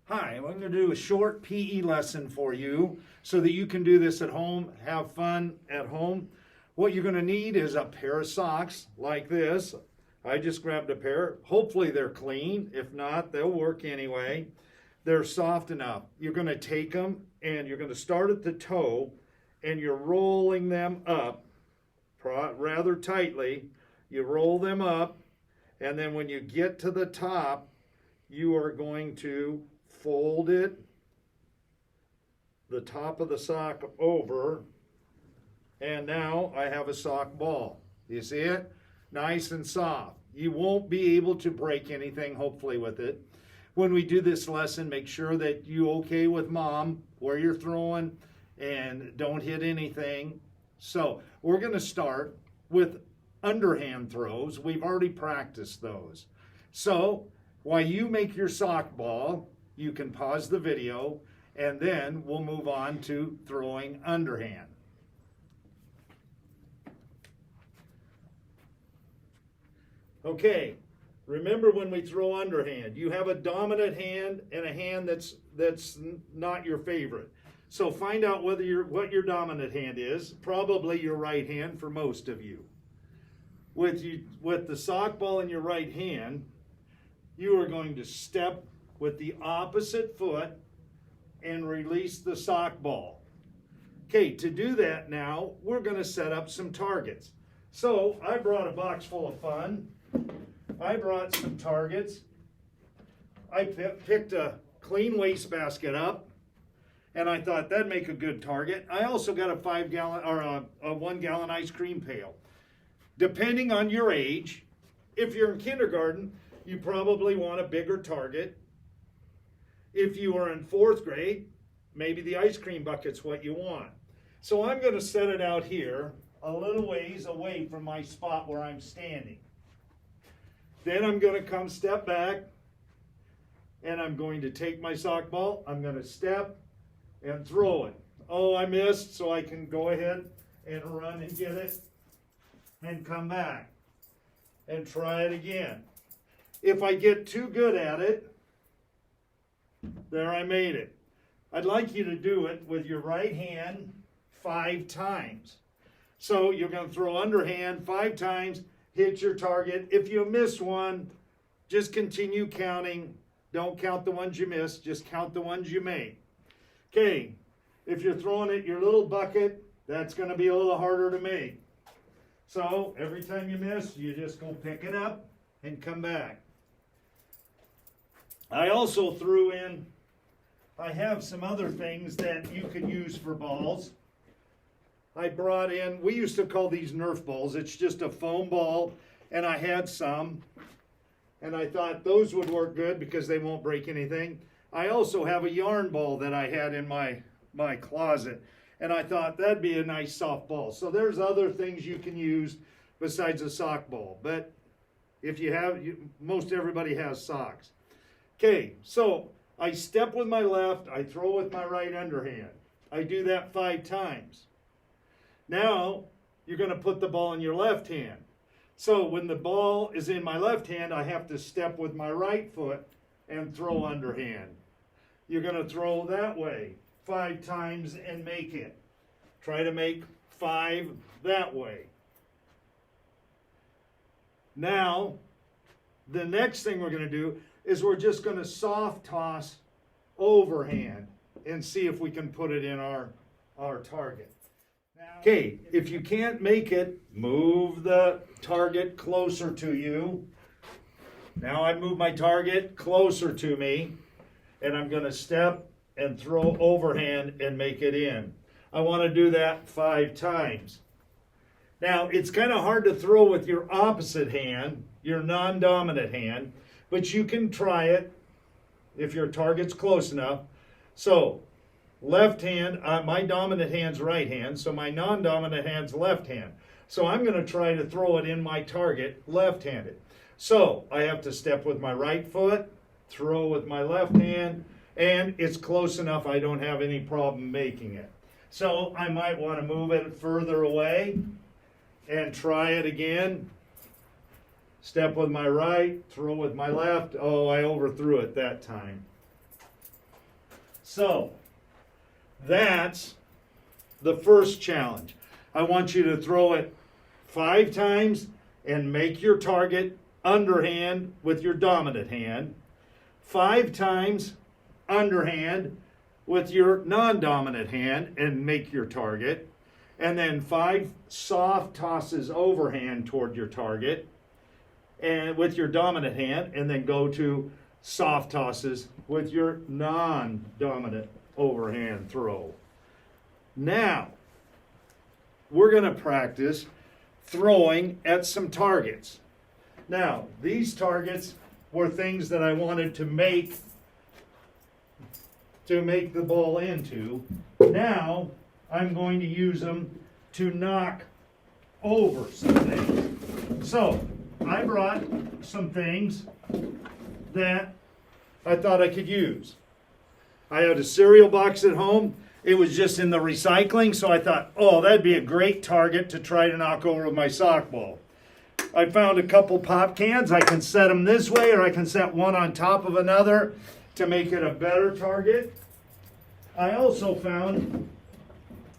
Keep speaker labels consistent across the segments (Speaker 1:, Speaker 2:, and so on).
Speaker 1: Hi, I'm going to do a short PE lesson for you so that you can do this at home, have fun at home. What you're going to need is a pair of socks like this. I just grabbed a pair. Hopefully they're clean. If not, they'll work anyway. They're soft enough. You're going to take them and you're going to start at the toe and you're rolling them up rather tightly. You roll them up, and then when you get to the top, you are going to fold it, the top of the sock over, and now I have a sock ball. You see it? Nice and soft. You won't be able to break anything, hopefully, with it. When we do this lesson, make sure that you okay with mom, where you're throwing, and don't hit anything. So we're going to start with underhand throws. We've already practiced those. So while you make your sock ball, you can pause the video, and then we'll move on to throwing underhand. Okay, remember when we throw underhand, you have a dominant hand and a hand that's not your favorite. So find out what your dominant hand is, probably your right hand for most of you. With the sock ball in your right hand, you are going to step with the opposite foot and release the sock ball. Okay, to do that now, we're going to set up some targets. So I brought a box full of fun. I brought some targets. I picked a clean wastebasket up, and I thought that'd make a good target. I also got a 5-gallon or a 1-gallon ice cream pail. Depending on your age, if you're in kindergarten, you probably want a bigger target. If you are in 4th grade, maybe the ice cream bucket's what you want. So I'm going to set it out here a little ways away from my spot where I'm standing. Then I'm going to come step back, and I'm going to take my sock ball. I'm going to step and throw it. Oh, I missed, so I can go ahead and run and get it and come back and try it again. If I get too good at it, there, I made it. I'd like you to do it with your right hand 5 times. So you're going to throw underhand 5 times, hit your target. If you miss one, just continue counting. Don't count the ones you miss, just count the ones you made. Okay, if you're throwing it your little bucket, that's going to be a little harder to make. So every time you miss, you just go pick it up and come back. I also threw in, I have some other things that you can use for balls. I brought in, we used to call these Nerf balls. It's just a foam ball, and I had some, and I thought those would work good because they won't break anything. I also have a yarn ball that I had in my closet, and I thought that'd be a nice soft ball. So there's other things you can use besides a sock ball, but if you have, most everybody has socks. Okay, so I step with my left, I throw with my right underhand. I do that 5 times. Now, you're going to put the ball in your left hand. So when the ball is in my left hand, I have to step with my right foot and throw underhand. You're going to throw that way 5 times and make it. Try to make 5 that way. Now, the next thing we're going to do is we're just going to soft toss overhand and see if we can put it in our target. Okay, if you can't make it, move the target closer to you. Now I move my target closer to me, and I'm going to step and throw overhand and make it in. I want to do that 5 times. Now, it's kind of hard to throw with your opposite hand, your non-dominant hand, but you can try it if your target's close enough. So, left hand, my dominant hand's right hand, so my non-dominant hand's left hand. So I'm going to try to throw it in my target left-handed. So I have to step with my right foot, throw with my left hand, and it's close enough I don't have any problem making it. So I might want to move it further away and try it again. Step with my right, throw with my left. Oh, I overthrew it that time. So, that's the first challenge. I want you to throw it 5 times and make your target underhand with your dominant hand. 5 times underhand with your non-dominant hand and make your target. And then 5 soft tosses overhand toward your target and with your dominant hand, and then go to soft tosses with your non-dominant overhand throw. Now, we're going to practice throwing at some targets. Now, these targets were things that I wanted to make the ball into. Now, I'm going to use them to knock over some things. So, I brought some things that I thought I could use. I had a cereal box at home. It was just in the recycling, so I thought, oh, that'd be a great target to try to knock over with my sock ball. I found a couple pop cans. I can set them this way, or I can set one on top of another to make it a better target. I also found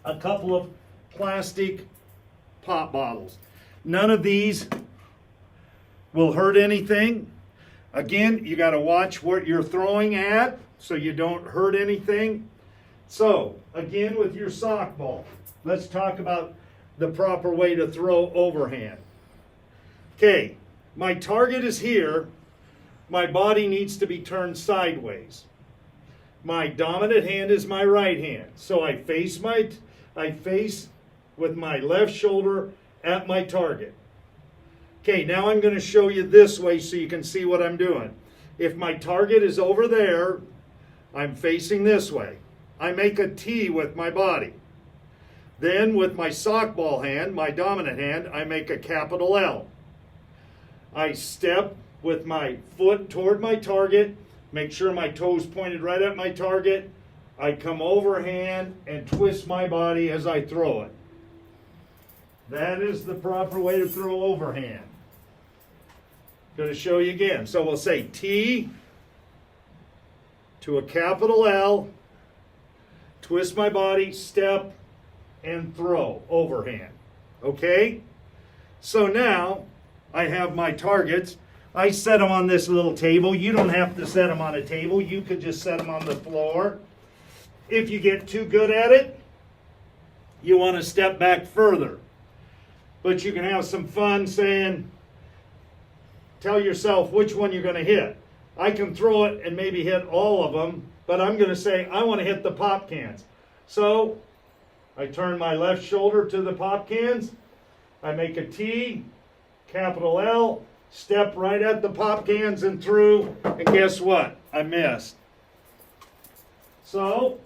Speaker 1: a couple of plastic pop bottles. None of these will hurt anything. Again, you got to watch what you're throwing at so you don't hurt anything. So, again, with your sock ball, let's talk about the proper way to throw overhand. Okay, my target is here. My body needs to be turned sideways. My dominant hand is my right hand. So I face with my left shoulder at my target. Okay, now I'm going to show you this way so you can see what I'm doing. If my target is over there, I'm facing this way. I make a T with my body. Then with my sock ball hand, my dominant hand, I make a capital L. I step with my foot toward my target, make sure my toes pointed right at my target. I come overhand and twist my body as I throw it. That is the proper way to throw overhand. Going to show you again. So we'll say T to a capital L, twist my body, step, and throw overhand. Okay? So now I have my targets. I set them on this little table. You don't have to set them on a table. You could just set them on the floor. If you get too good at it, you want to step back further. But you can have some fun saying, tell yourself which one you're going to hit. I can throw it and maybe hit all of them, but I'm going to say I want to hit the pop cans. So I turn my left shoulder to the pop cans. I make a T, capital L, step right at the pop cans and through, and guess what? I missed. So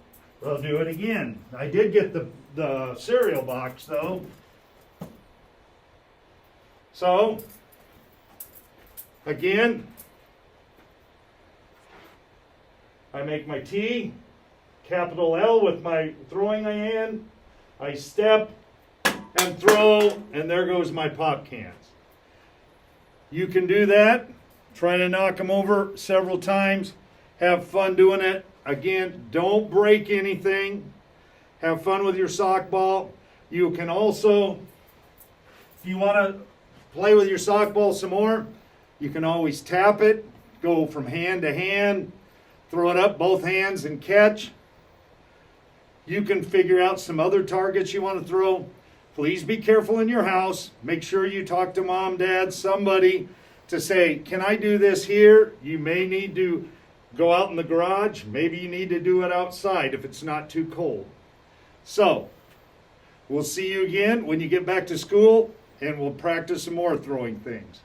Speaker 1: I'll do it again. I did get the cereal box though. So again, I make my T, capital L with my throwing hand. I step and throw, and there goes my pop cans. You can do that. Try to knock them over several times. Have fun doing it. Again, don't break anything. Have fun with your sock ball. You can also, if you want to play with your sock ball some more, you can always tap it, go from hand to hand, throw it up both hands and catch. You can figure out some other targets you want to throw. Please be careful in your house. Make sure you talk to mom, dad, somebody to say, can I do this here? You may need to go out in the garage. Maybe you need to do it outside if it's not too cold. So, we'll see you again when you get back to school, and we'll practice some more throwing things.